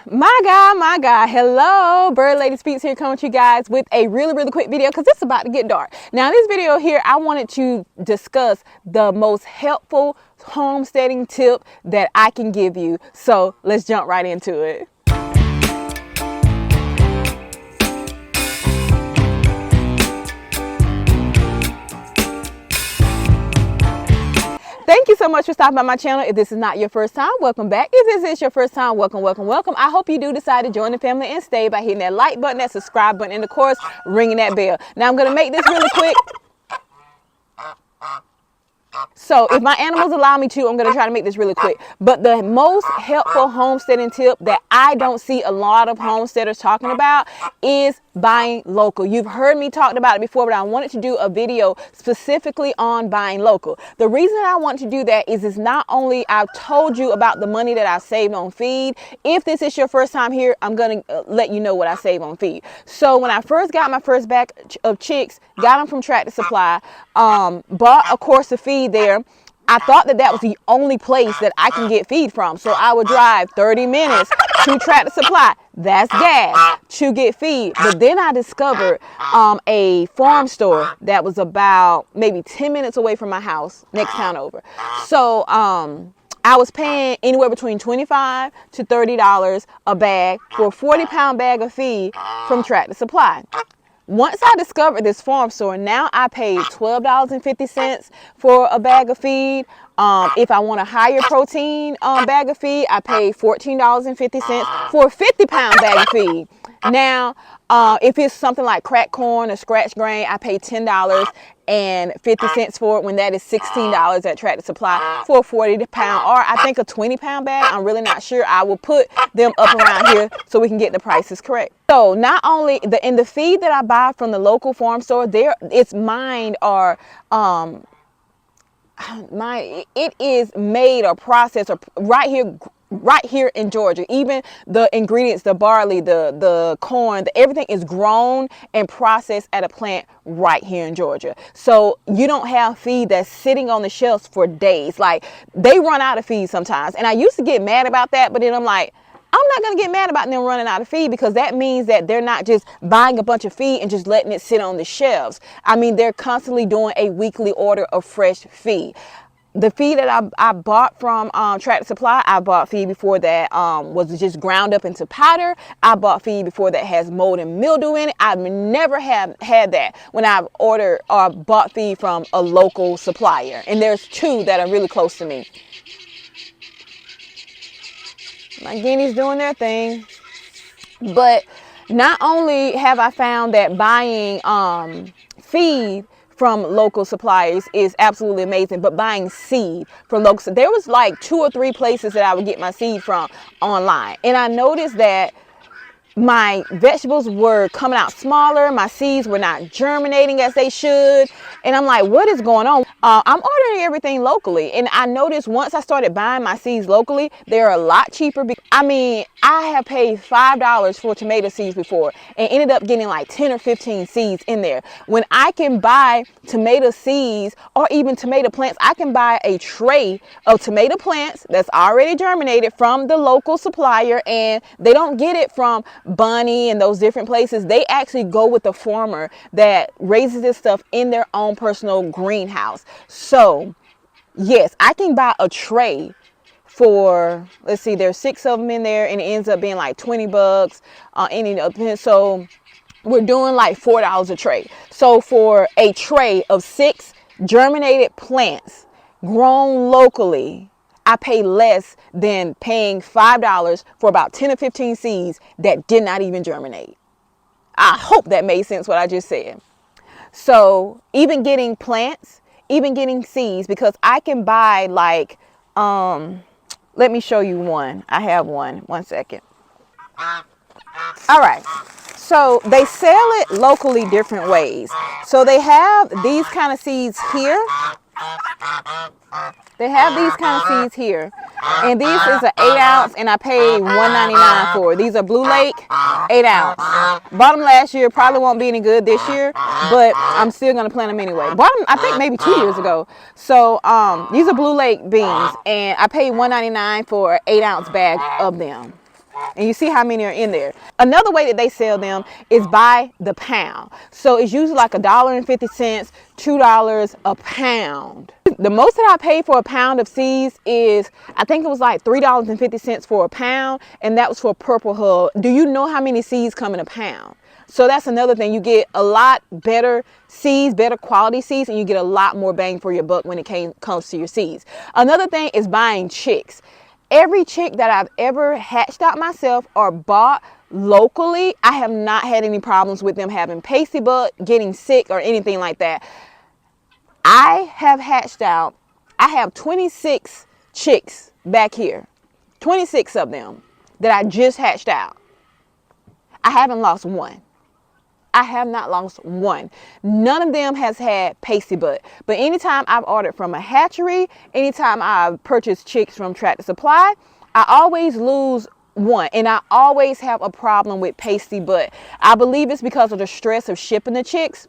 My God, hello, Bird Lady Speaks here, coming to you guys with a really quick video because it's about to get dark. Now, in this video here, I wanted to discuss the most helpful homesteading tip that I can give you. So let's jump right into it. Thank you so much for stopping by my channel. If this is not your first time, welcome back. If this is your first time, welcome. I hope you do decide to join the family and stay by hitting that like button, that subscribe button, and of course, ringing that bell. Now, I'm going to make this really quick. So if my animals allow me to, I'm going to try to make this really quick. But the most helpful homesteading tip that I don't see a lot of homesteaders talking about is buying local. You've heard me talk about it before, but I wanted to do a video specifically on buying local. The reason I want to do that is it's not only I've told you about the money that I've saved on feed. If this is your first time here, I'm going to let you know what I save on feed. So when I first got my first batch of chicks, got them from Tractor Supply, bought a course of feed there. I thought that was the only place that I can get feed from. So I would drive 30 minutes to Tractor Supply. That's gas to get feed. But then I discovered a farm store that was about maybe 10 minutes away from my house, next town over. So I was paying anywhere between $25 to $30 a bag for a 40-pound bag of feed from Tractor Supply. Once I discovered this farm store, now I pay $12.50 for a bag of feed. If I want a higher protein bag of feed, I pay $14.50 for a 50-pound bag of feed. Now, if it's something like cracked corn or scratch grain, I pay $10.50 for it, when that is $16 at Tractor Supply for a 40-pound, or I think a 20-pound bag. I'm really not sure. I will put them up around here so we can get the prices correct. So not only the feed that I buy from the local farm store, it's mine, or it is made or processed or right here in Georgia. Even the ingredients, the barley, the corn, everything is grown and processed at a plant right here in Georgia. So you don't have feed that's sitting on the shelves for days. Like, they run out of feed sometimes. And I used to get mad about that, but then I'm like, I'm not going to get mad about them running out of feed, because that means that they're not just buying a bunch of feed and just letting it sit on the shelves. I mean, they're constantly doing a weekly order of fresh feed. The feed that I bought from Tractor Supply, I bought feed before that was just ground up into powder. I bought feed before that has mold and mildew in it. I've never had that when I've ordered or bought feed from a local supplier. And there's two that are really close to me. My guineas doing their thing. But not only have I found that buying feed from local suppliers is absolutely amazing, but buying seed from local, there was like 2 or 3 places that I would get my seed from online, and I noticed that my vegetables were coming out smaller. My seeds were not germinating as they should. And I'm like, what is going on? I'm ordering everything locally. And I noticed once I started buying my seeds locally, they're a lot cheaper. I mean, I have paid $5 for tomato seeds before and ended up getting like 10 or 15 seeds in there. When I can buy tomato seeds or even tomato plants, I can buy a tray of tomato plants that's already germinated from the local supplier, and they don't get it from Bunny and those different places. They actually go with the farmer that raises this stuff in their own personal greenhouse. So yes, I can buy a tray for, let's see, there's 6 of them in there, and it ends up being like $20. So we're doing like $4 a tray. So for a tray of 6 germinated plants grown locally, I pay less than paying $5 for about 10 or 15 seeds that did not even germinate. I hope that made sense what I just said. So even getting plants, even getting seeds, because I can buy like, let me show you one. I have one second. All right. So they sell it locally different ways. So they have these kind of seeds here. They have these kind of seeds here, and these is an 8-ounce, and I paid $1.99 for it. These are Blue Lake 8-ounce. Bought them last year. Probably won't be any good this year, but I'm still gonna plant them anyway. Bought them, I think, maybe 2 years ago. So these are Blue Lake beans, and I paid $1.99 for an 8-ounce bag of them. And you see how many are in there. Another way that they sell them is by the pound. So it's usually like $1.50, $2 a pound. The most that I paid for a pound of seeds is, I think it was like $3.50 for a pound, and that was for Purple Hub. Do you know how many seeds come in a pound? So that's another thing. You get a lot better seeds, better quality seeds, and you get a lot more bang for your buck when it comes to your seeds. Another thing is buying chicks. Every chick that I've ever hatched out myself or bought locally, I have not had any problems with them having pasty bug, getting sick, or anything like that. I have 26 chicks back here, 26 of them that I just hatched out. I haven't lost one. I have not lost one. None of them has had pasty butt. But anytime I've ordered from a hatchery, anytime I've purchased chicks from Tractor Supply, I always lose one. And I always have a problem with pasty butt. I believe it's because of the stress of shipping the chicks.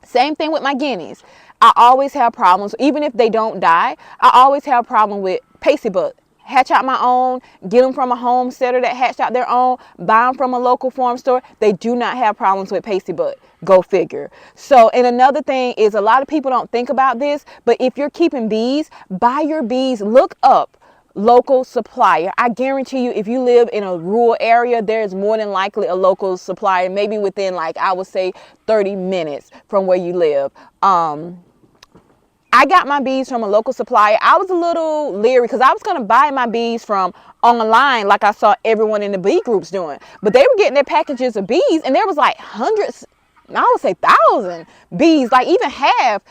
Same thing with my guineas. I always have problems. Even if they don't die, I always have a problem with pasty butt. Hatch out my own, get them from a homesteader that hatched out their own, buy them from a local farm store. They do not have problems with pasty butt. Go figure. So, and another thing is, a lot of people don't think about this, but if you're keeping bees, buy your bees, look up local supplier. I guarantee you, if you live in a rural area, there's more than likely a local supplier, maybe within, like, I would say 30 minutes from where you live. I got my bees from a local supplier. I was a little leery because I was going to buy my bees from online, like I saw everyone in the bee groups doing. But they were getting their packages of bees, and there was like hundreds, I would say 1,000 bees, like even half.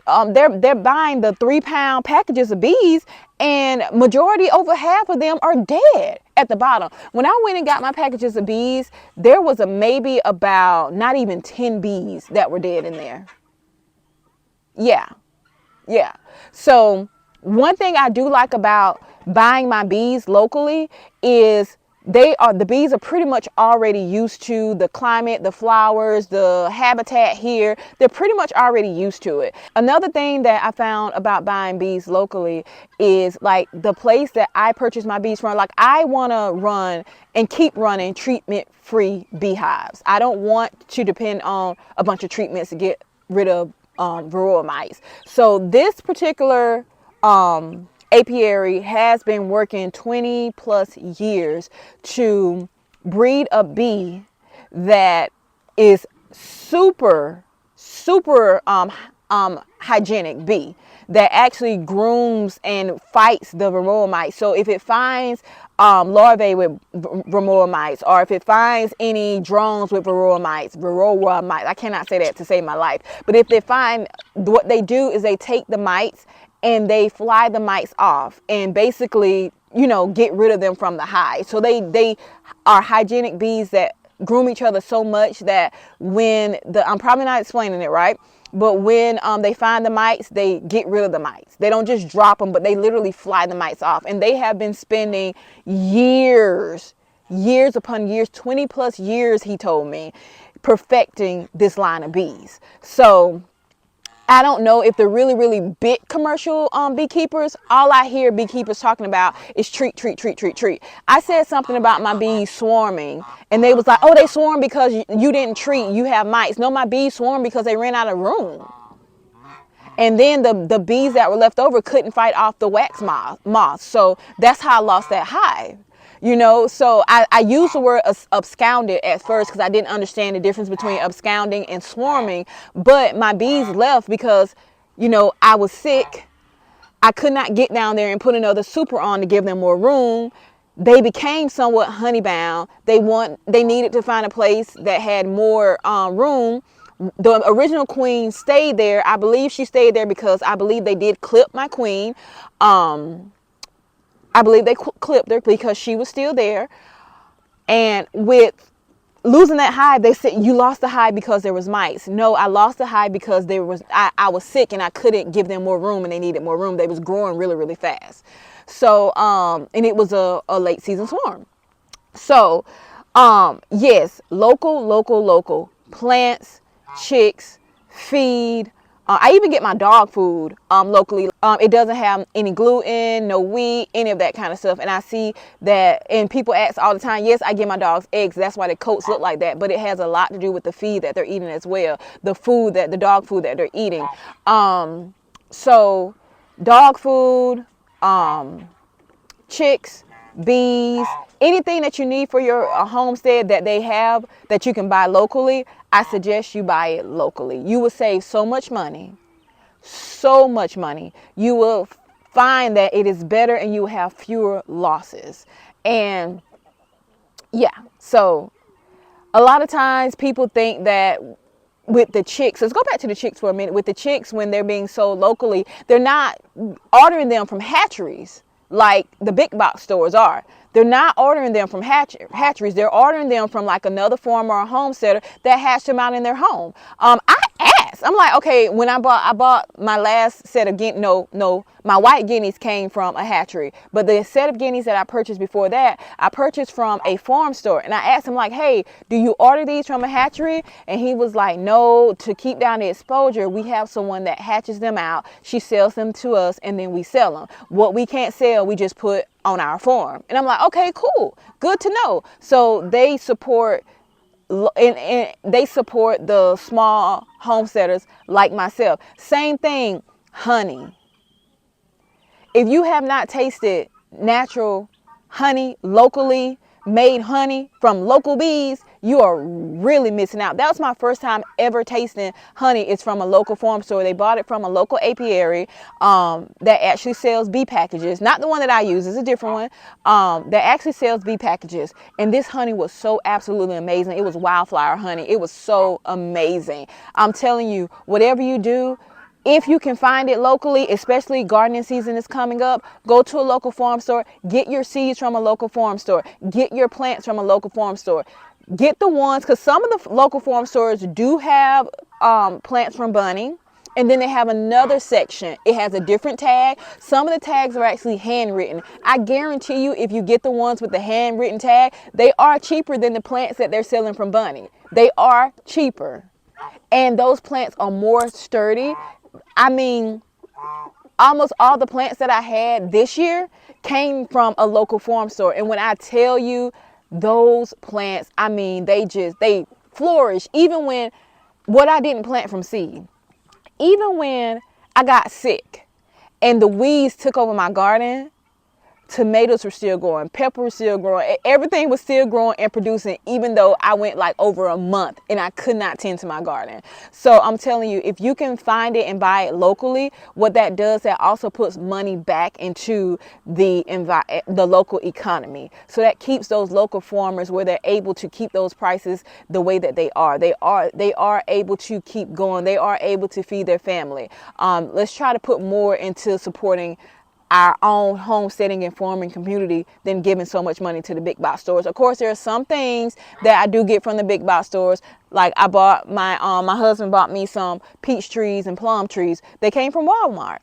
They're buying the 3-pound packages of bees, and majority, over half of them, are dead at the bottom. When I went and got my packages of bees, there was maybe about not even 10 bees that were dead in there. Yeah. So one thing I do like about buying my bees locally is the bees are pretty much already used to the climate, the flowers, the habitat here. They're pretty much already used to it. Another thing that I found about buying bees locally is, like, the place that I purchase my bees from. Like, I want to run and keep running treatment-free beehives. I don't want to depend on a bunch of treatments to get rid of varroa mites. So this particular apiary has been working 20 plus years to breed a bee that is super hygienic bee that actually grooms and fights the varroa mites. So if it finds larvae with varroa mites, or if it finds any drones with varroa mites, I cannot say that to save my life, but if they find, what they do is they take the mites and they fly the mites off and basically, get rid of them from the hive. So they are hygienic bees that groom each other so much that when I'm probably not explaining it right, but when they find the mites, they get rid of the mites. They don't just drop them, but they literally fly the mites off. And they have been spending years upon years, 20 plus years, he told me, perfecting this line of bees. So I don't know if the really big commercial beekeepers, all I hear beekeepers talking about is treat. I said something about my bees swarming, and they was like, oh, they swarm because you didn't treat, you have mites. No, my bees swarm because they ran out of room. And then the bees that were left over couldn't fight off the wax moths. So that's how I lost that hive. So I used the word absconded at first because I didn't understand the difference between absconding and swarming. But my bees left because, I was sick. I could not get down there and put another super on to give them more room. They became somewhat honeybound. They needed to find a place that had more room. The original queen stayed there. I believe she stayed there because I believe they did clip my queen. I believe they clipped her because she was still there. And with losing that hive, they said, you lost the hive because there was mites. No, I lost the hive because I was sick and I couldn't give them more room, and they needed more room. They was growing really fast. So, and it was a late season swarm. So, yes, local, plants, chicks, feed, I even get my dog food locally. It doesn't have any gluten, no wheat, any of that kind of stuff. And I see that, and people ask all the time, yes, I give my dogs eggs. That's why their coats look like that. But it has a lot to do with the feed that they're eating as well. The dog food that they're eating. So dog food, chicks, bees, anything that you need for your homestead that they have that you can buy locally, I suggest you buy it locally. You will save so much money, so much money. You will find that it is better and you will have fewer losses. And yeah, so a lot of times people think that with the chicks, let's go back to the chicks for a minute. With the chicks, when they're being sold locally, they're not ordering them from hatcheries like the big box stores are. They're not ordering them from hatcheries. They're ordering them from like another farmer or a homesteader that hatched them out in their home. I asked, I'm like, okay, when I bought my last set of my white guineas came from a hatchery, but the set of guineas that I purchased before that, I purchased from a farm store. And I asked him like, hey, do you order these from a hatchery? And he was like, no, to keep down the exposure, we have someone that hatches them out. She sells them to us and then we sell them. What we can't sell, we just put on our farm. And I'm like, okay, cool, good to know. So they support and they support the small homesteaders like myself. Same thing, honey. If you have not tasted natural honey, locally made honey from local bees, you are really missing out. That was my first time ever tasting honey. It's from a local farm store. They bought it from a local apiary that actually sells bee packages. Not the one that I use, it's a different one that actually sells bee packages. And this honey was so absolutely amazing. It was wildflower honey. It was so amazing. I'm telling you, whatever you do, if you can find it locally, especially gardening season is coming up, go to a local farm store, get your seeds from a local farm store, get your plants from a local farm store. Get the ones, because some of the local farm stores do have plants from Bunny. And then they have another section. It has a different tag. Some of the tags are actually handwritten. I guarantee you, if you get the ones with the handwritten tag, they are cheaper than the plants that they're selling from Bunny. They are cheaper. And those plants are more sturdy. I mean, almost all the plants that I had this year came from a local farm store. And when I tell you those plants, I mean, they flourish. Even when what I didn't plant from seed, even when I got sick and the weeds took over my garden, tomatoes were still growing, pepper was still growing, everything was still growing and producing, even though I went like over a month and I could not tend to my garden. So I'm telling you, if you can find it and buy it locally, what that does, that also puts money back into the local economy. So that keeps those local farmers where they're able to keep those prices the way that they are. They are able to keep going. They are able to feed their family. Let's try to put more into supporting our own homesteading and farming community than giving so much money to the big box stores. Of course, there are some things that I do get from the big box stores. Like I bought my husband bought me some peach trees and plum trees. They came from Walmart.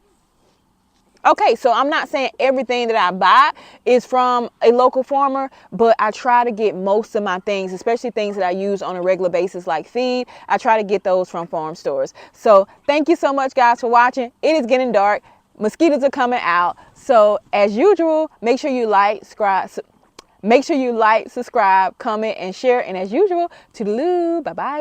Okay, so I'm not saying everything that I buy is from a local farmer, but I try to get most of my things, especially things that I use on a regular basis like feed. I try to get those from farm stores. So thank you so much, guys, for watching. It is getting dark. Mosquitoes are coming out. So as usual, make sure you like, subscribe, comment, and share. And as usual, toodaloo, bye-bye.